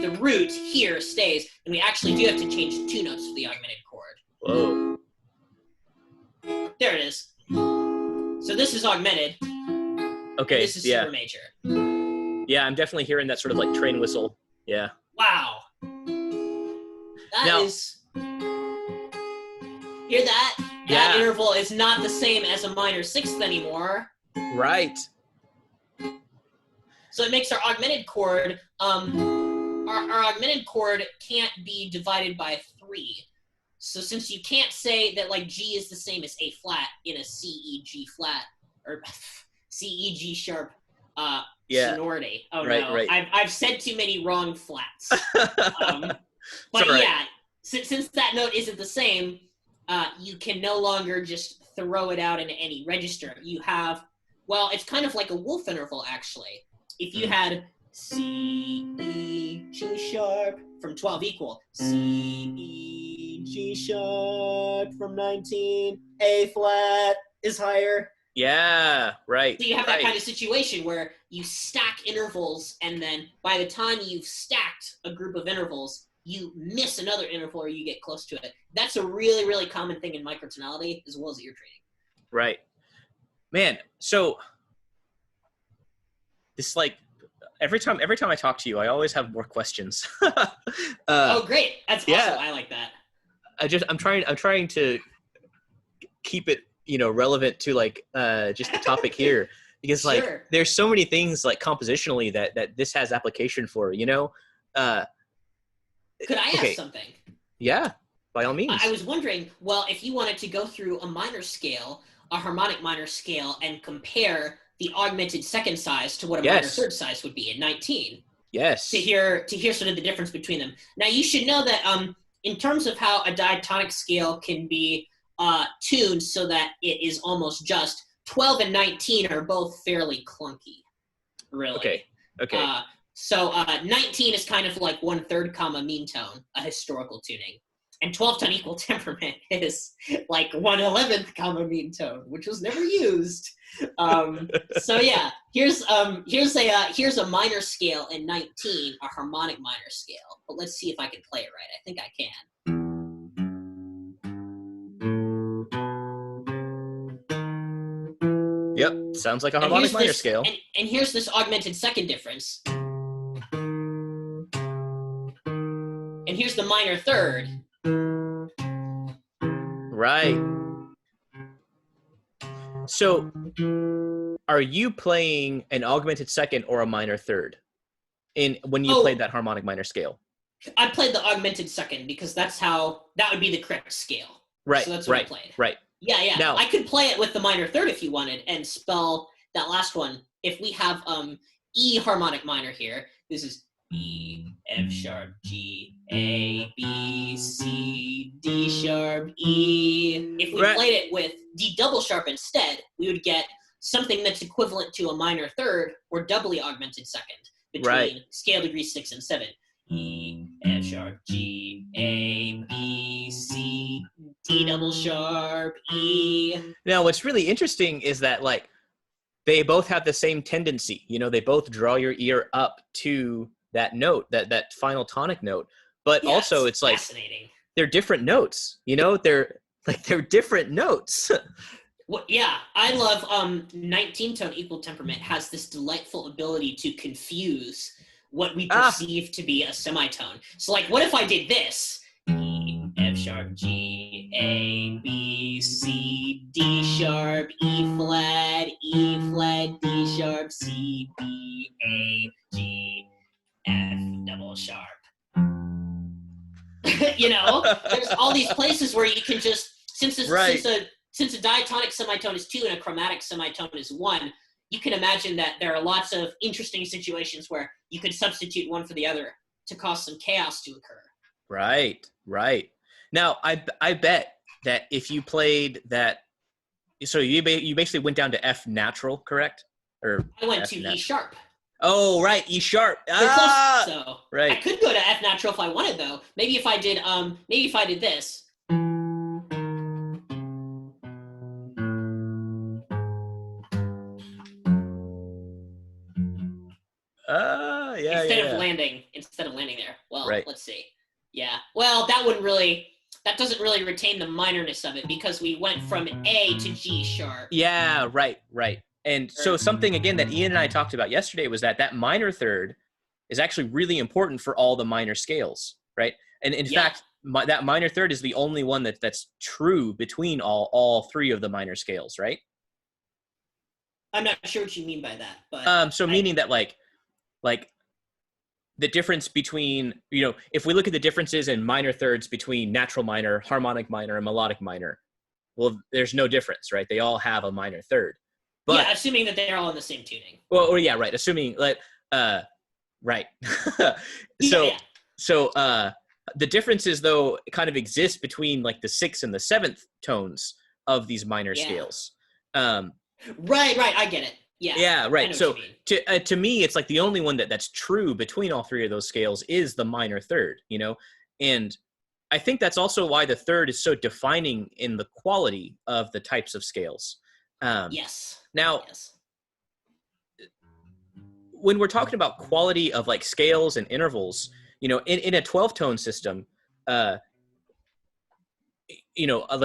the root here stays, then we actually do have to change 2 notes for the augmented chord. Whoa. There it is. So this is augmented. Okay, this is super major. Yeah, I'm definitely hearing that sort of like train whistle. Yeah. Wow. Hear that? That interval is not the same as a minor sixth anymore. Right. So it makes our augmented chord, our augmented chord can't be divided by 3. So since you can't say that like G is the same as A flat in a C, E, G flat, or C, E, G sharp sonority. Oh no, right. I've said too many wrong flats. But right. yeah, since that note isn't the same, you can no longer just throw it out into any register. You have, well, it's kind of like a Wolf interval actually. If you had C, E, G sharp from 12 equal, C, E, G sharp from 19, A flat is higher. Yeah, right. So you have that kind of situation where you stack intervals, and then by the time you've stacked a group of intervals, you miss another interval or you get close to it. That's a really, really common thing in microtonality as well as ear training. Right. Man, so this like every time I talk to you, I always have more questions. Oh, great. That's awesome. I like that. I'm trying to keep it, relevant to like just the topic here, because like there's so many things like compositionally that this has application for, Could I ask something? Yeah, by all means. I was wondering, well, if you wanted to go through a minor scale, a harmonic minor scale, and compare the augmented second size to what a minor third size would be in 19. Yes. To hear sort of the difference between them. Now, you should know that in terms of how a diatonic scale can be tuned so that it is almost just, 12 and 19 are both fairly clunky, really. Okay. So 19 is kind of like 1/3 comma mean tone, a historical tuning. And 12 tone equal temperament is like 1/11 comma mean tone, which was never used. So yeah, here's a minor scale in 19, a harmonic minor scale. But let's see if I can play it right. I think I can. Yep, sounds like a harmonic minor scale. And here's this augmented second difference. And here's the minor third. Right. So, are you playing an augmented second or a minor third when you played that harmonic minor scale? I played the augmented second because that would be the correct scale. Right. So that's what I played. Right. Yeah. Now, I could play it with the minor third if you wanted and spell that last one. If we have E harmonic minor here, this is E, F sharp, G, A, B, C, D sharp, E. If we played it with D double sharp instead, we would get something that's equivalent to a minor third or doubly augmented second between scale degrees 6 and 7. E, F sharp, G, A, B, C, D double sharp, E. Now, what's really interesting is that like they both have the same tendency. They both draw your ear up to that note, that final tonic note. But also it's like they're different notes. They're different notes. Well, yeah, I love 19 tone equal temperament has this delightful ability to confuse what we perceive to be a semitone. So like, what if I did this? E, F sharp, G, A, B, C, D sharp, E flat, D sharp, C, B, A, G, F double sharp. There's all these places where you can just, since a diatonic semitone is 2 and a chromatic semitone is 1, you can imagine that there are lots of interesting situations where you could substitute one for the other to cause some chaos to occur. Right. Now, I bet that if you played that, so you basically went down to F natural, correct? Or I went to E sharp. Oh, right, E sharp. So right. I could go to F natural if I wanted, though. Maybe if I did this. Instead of landing there. Well, let's see. Yeah. Well, that doesn't really retain the minorness of it because we went from A to G sharp. Yeah, right. And so something, again, that Ian and I talked about yesterday was that minor third is actually really important for all the minor scales, right? And in fact, that minor third is the only one that's true between all three of the minor scales, right? I'm not sure what you mean by that, but meaning that like the difference between, if we look at the differences in minor thirds between natural minor, harmonic minor, and melodic minor, well, there's no difference, right? They all have a minor third. But, yeah, assuming that they're all in the same tuning. Well, or yeah, right. Assuming right. So the differences though kind of exist between like the 6th and the 7th tones of these minor scales. Right. I get it. Yeah. Yeah, right. So to me, it's like the only one that's true between all three of those scales is the minor third, and I think that's also why the third is so defining in the quality of the types of scales. Yes. Now, when we're talking about quality of like scales and intervals, in a 12-tone system, like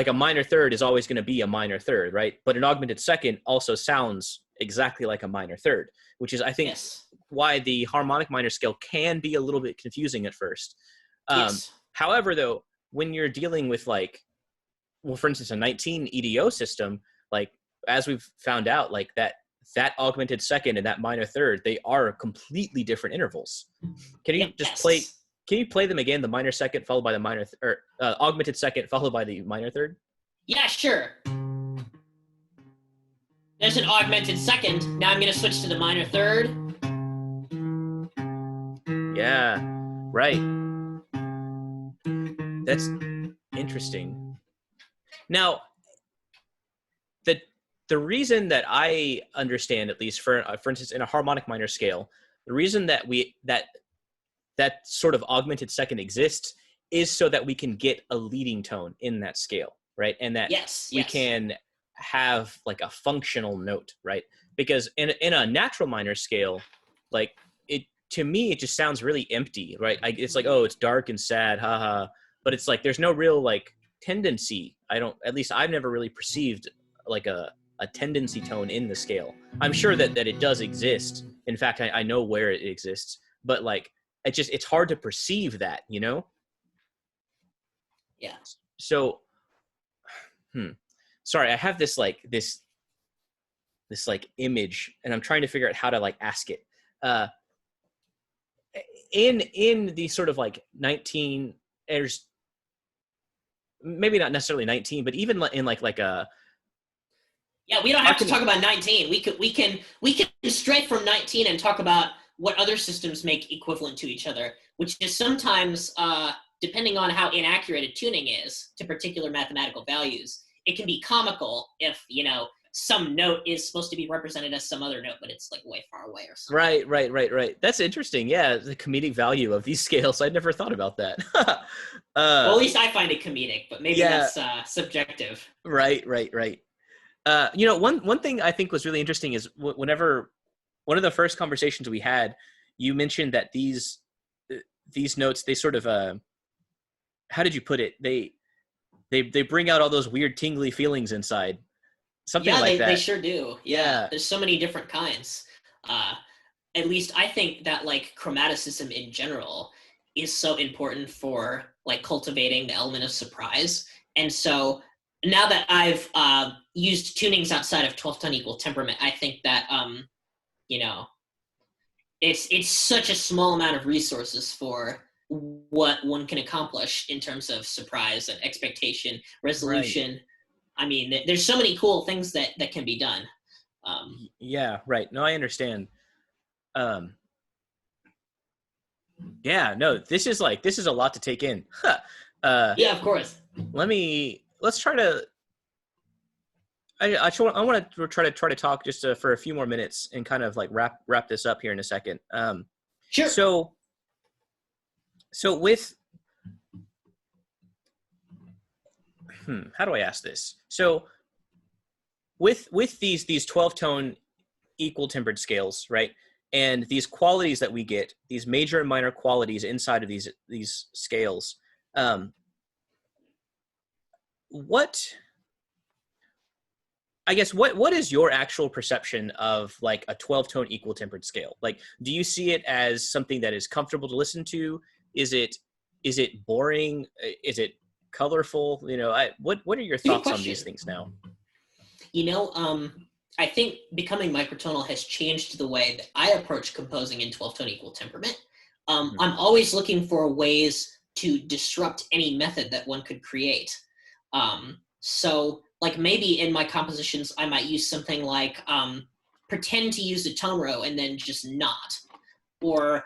a minor third is always going to be a minor third, right? But an augmented second also sounds exactly like a minor third, which is, I think, why the harmonic minor scale can be a little bit confusing at first. However, though, when you're dealing with like, well, for instance, a 19 EDO system, like as we've found out, like that augmented second and that minor third, they are completely different intervals. Can you just play? Can you play them again? The minor second followed by the minor, augmented second followed by the minor third. Yeah, sure. There's an augmented second. Now I'm going to switch to the minor third. Yeah, right. That's interesting. Now, the reason that I understand, at least for instance, in a harmonic minor scale, the reason that that sort of augmented second exists is so that we can get a leading tone in that scale, right? And that we can have like a functional note, right? Because in a natural minor scale, like to me, it just sounds really empty, right? It's like, oh, it's dark and sad, haha. But it's like, there's no real like tendency. At least I've never really perceived like a tendency tone in the scale. I'm sure that it does exist. In fact, I know where it exists, but like, it's hard to perceive that, Yeah. So, sorry, I have this like, this like image and I'm trying to figure out how to like ask it. In the sort of like 19, there's maybe not necessarily 19, but even in like a, yeah, we don't have to talk about 19. We can stray from 19 and talk about what other systems make equivalent to each other, which is sometimes, depending on how inaccurate a tuning is to particular mathematical values, it can be comical if, some note is supposed to be represented as some other note, but it's like way far away or something. Right. That's interesting. Yeah, the comedic value of these scales. I'd never thought about that. Well, at least I find it comedic, but maybe that's subjective. Right. One thing I think was really interesting is whenever one of the first conversations we had, you mentioned that these notes, they sort of, how did you put it? They bring out all those weird tingly feelings inside. Something like that. They sure do. Yeah. There's so many different kinds. At least I think that like chromaticism in general is so important for like cultivating the element of surprise. And so now that I've used tunings outside of 12th tone equal temperament, I think that it's such a small amount of resources for what one can accomplish in terms of surprise and expectation, resolution. Right. I mean, there's so many cool things that can be done. Yeah, right. No, I understand. Yeah, no, this is a lot to take in. Yeah, of course. Let's try to, I want to try to talk just for a few more minutes and kind of like wrap this up here in a second. Sure. So with, how do I ask this? So with these 12-tone equal tempered scales, right? And these qualities that we get, these major and minor qualities inside of these scales, what is your actual perception of like a 12-tone equal tempered scale? Like, do you see it as something that is comfortable to listen to? Is it boring? Is it colorful? What are your thoughts on these things now? I think becoming microtonal has changed the way that I approach composing in 12-tone equal temperament. I'm always looking for ways to disrupt any method that one could create. So like maybe in my compositions, I might use something like pretend to use a tone row and then just not. Or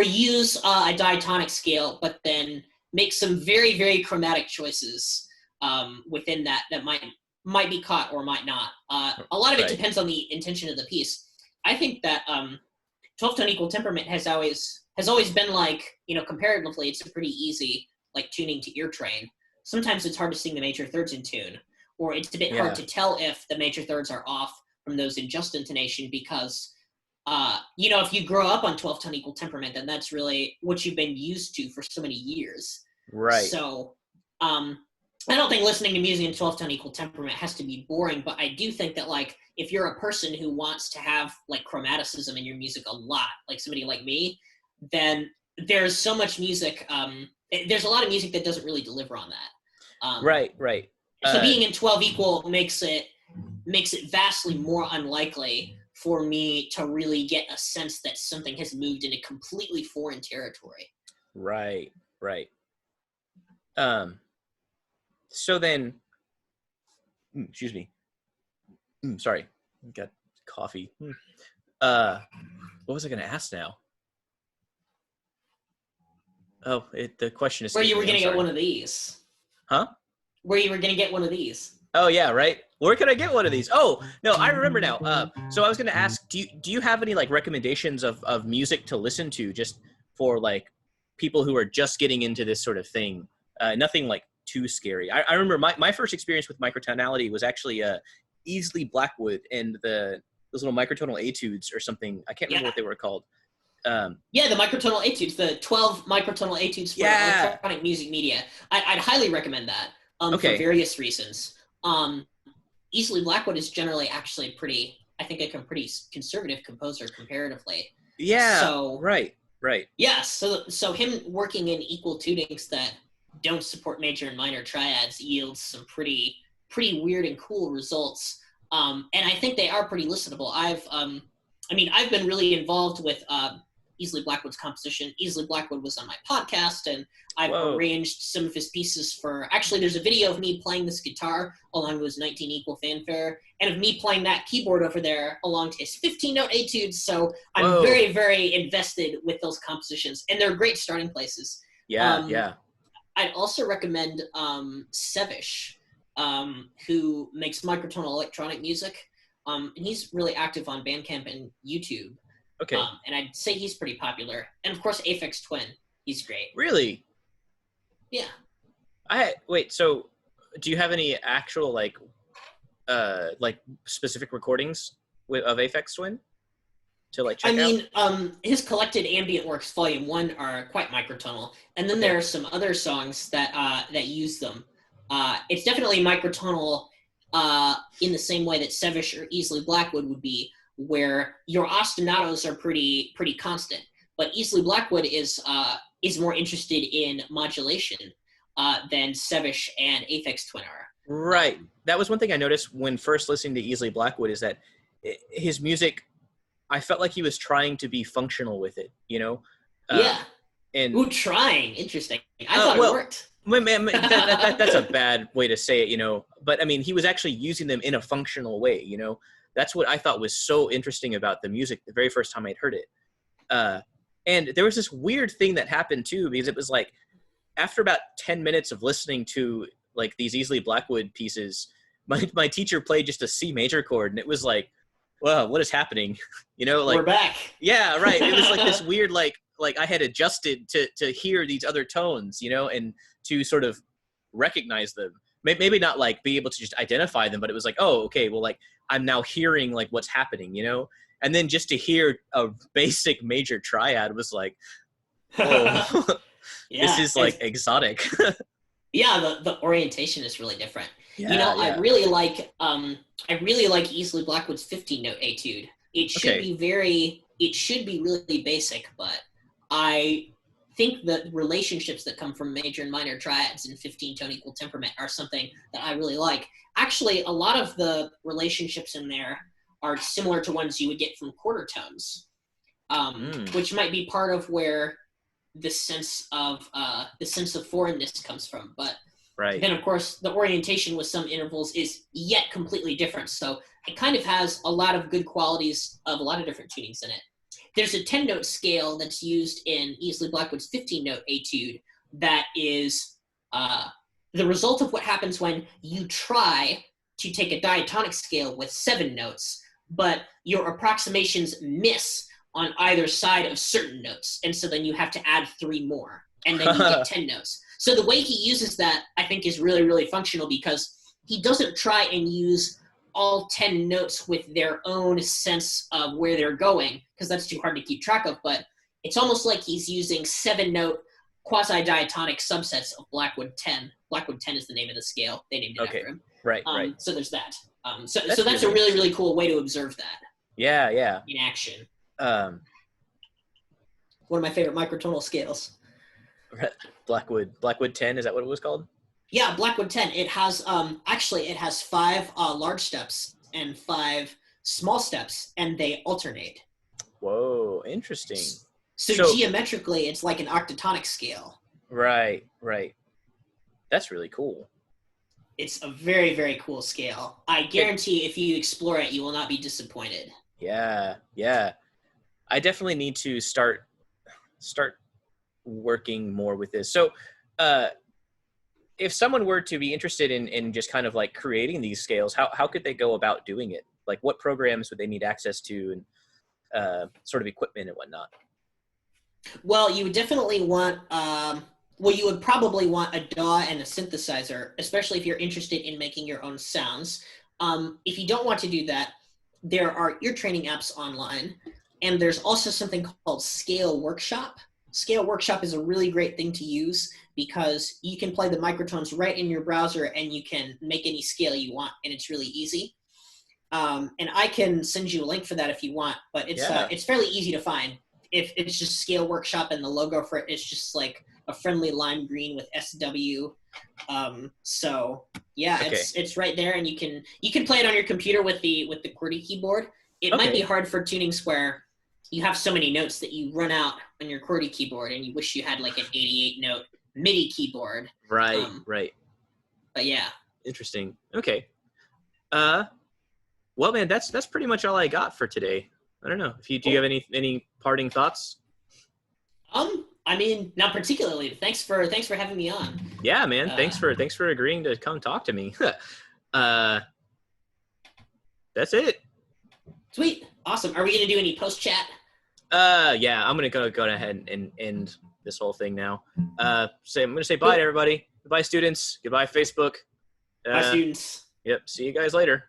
use a diatonic scale, but then make some very, very chromatic choices within that might be caught or might not. A lot of it depends on the intention of the piece. I think that 12-tone equal temperament has always been like, comparatively, it's a pretty easy like tuning to ear train. Sometimes it's hard to sing the major thirds in tune, or it's a bit hard to tell if the major thirds are off from those in just intonation because if you grow up on 12-tone equal temperament, then that's really what you've been used to for so many years. Right. So I don't think listening to music in 12-tone equal temperament has to be boring, but I do think that like if you're a person who wants to have like chromaticism in your music a lot, like somebody like me, then there's so much music. There's a lot of music that doesn't really deliver on that. Right. So being in 12 equal makes it vastly more unlikely for me to really get a sense that something has moved into completely foreign territory. Right. So then, excuse me. Sorry, got coffee. What was I going to ask now? Oh, the question is where you were going to get one of these. Huh? Where you were going to get one of these. Oh yeah, right. Where can I get one of these? Oh no, I remember now. So I was going to ask, do you have any like recommendations of music to listen to just for like people who are just getting into this sort of thing? Nothing like too scary. I remember my first experience with microtonality was actually Easley Blackwood and those little microtonal etudes or something. I can't remember what they were called. The microtonal etudes, the 12 microtonal etudes for electronic music media. I'd highly recommend that for various reasons. Easley Blackwood is generally actually pretty conservative composer comparatively. Yeah. So right. Yeah. So him working in equal tunings that don't support major and minor triads yields some pretty weird and cool results. And I think they are pretty listenable. I've been really involved with Easley Blackwood's composition. Easley Blackwood was on my podcast, and I've arranged some of his pieces for. Actually, there's a video of me playing this guitar along to his 19 equal fanfare, and of me playing that keyboard over there along to his 15-note etudes. So I'm very, very invested with those compositions, and they're great starting places. Yeah. I'd also recommend Sevish, who makes microtonal electronic music. And he's really active on Bandcamp and YouTube. Okay. And I'd say he's pretty popular. And of course, Aphex Twin. He's great. Really? Yeah. So do you have any actual like specific recordings of Aphex Twin to like check out? His collected ambient works, Volume 1, are quite microtonal. And then there are some other songs that use them. It's definitely microtonal in the same way that Sevish or Easley Blackwood would be, where your ostinatos are pretty constant. But Easley Blackwood is more interested in modulation than Sevish and Aphex Twin are. Right. That was one thing I noticed when first listening to Easley Blackwood is that his music, I felt like he was trying to be functional with it, And trying. Interesting. I thought it worked. That's a bad way to say it, But, he was actually using them in a functional way, That's what I thought was so interesting about the music the very first time I'd heard it. And there was this weird thing that happened, too, because it was like after about 10 minutes of listening to, like, these Easley Blackwood pieces, my teacher played just a C major chord, and it was like, wow, what is happening? We're back. Yeah, right. It was like this weird, like I had adjusted to hear these other tones, and to sort of recognize them. Maybe not like be able to just identify them, but it was like, oh, okay, well, like I'm now hearing like what's happening, and then just to hear a basic major triad was like, whoa, this is like exotic. Yeah, the orientation is really different. Yeah, I really like Easley Blackwood's 15-note etude. It should be really basic, but I think the relationships that come from major and minor triads and 15-tone equal temperament are something that I really like. Actually, a lot of the relationships in there are similar to ones you would get from quarter tones. which might be part of where the sense of foreignness comes from. But then, of course, the orientation with some intervals is yet completely different. So it kind of has a lot of good qualities of a lot of different tunings in it. There's a 10-note scale that's used in Easley Blackwood's 15-note etude that is the result of what happens when you try to take a diatonic scale with 7 notes, but your approximations miss on either side of certain notes. And so then you have to add 3 more, and then you get 10 notes. So the way he uses that, I think, is really, really functional because he doesn't try and use all 10 notes with their own sense of where they're going, because that's too hard to keep track of, but it's almost like he's using 7-note quasi-diatonic subsets of Blackwood 10. Blackwood 10 is the name of the scale. They named it after him. Right. So there's that. So that's a really, really cool way to observe that. Yeah. In action. One of my favorite microtonal scales. Blackwood 10, is that what it was called? Yeah, Blackwood 10. It has actually it has 5 large steps and 5 small steps, and they alternate. Whoa, interesting. So geometrically, it's like an octatonic scale. Right. That's really cool. It's a very, very cool scale. I guarantee if you explore it, you will not be disappointed. Yeah. I definitely need to start working more with this. So, if someone were to be interested in just kind of like creating these scales, how could they go about doing it? Like, what programs would they need access to, and sort of equipment and whatnot? Well, you would definitely want, you would probably want a DAW and a synthesizer, especially if you're interested in making your own sounds. If you don't want to do that, there are ear training apps online, and there's also something called Scale Workshop. Scale Workshop is a really great thing to use because you can play the microtones right in your browser and you can make any scale you want, and it's really easy. And I can send you a link for that if you want, but it's fairly easy to find. If it's just Scale Workshop, and the logo for it is just like a friendly lime green with SW. It's right there, and you can play it on your computer with the QWERTY keyboard. It might be hard for tunings where you have so many notes that you run out on your QWERTY keyboard, and you wish you had like an 88-note MIDI keyboard. Right. But yeah. Interesting. Okay. Well, man, that's pretty much all I got for today. I don't know. Do you have any parting thoughts? I mean, not particularly. Thanks for having me on. Yeah, man. Thanks for agreeing to come talk to me. That's it. Sweet. Awesome. Are we going to do any post chat? Yeah, I'm going to go ahead and end this whole thing now. I'm going to say bye to everybody. Goodbye, students. Goodbye, Facebook. Bye, students. Yep. See you guys later.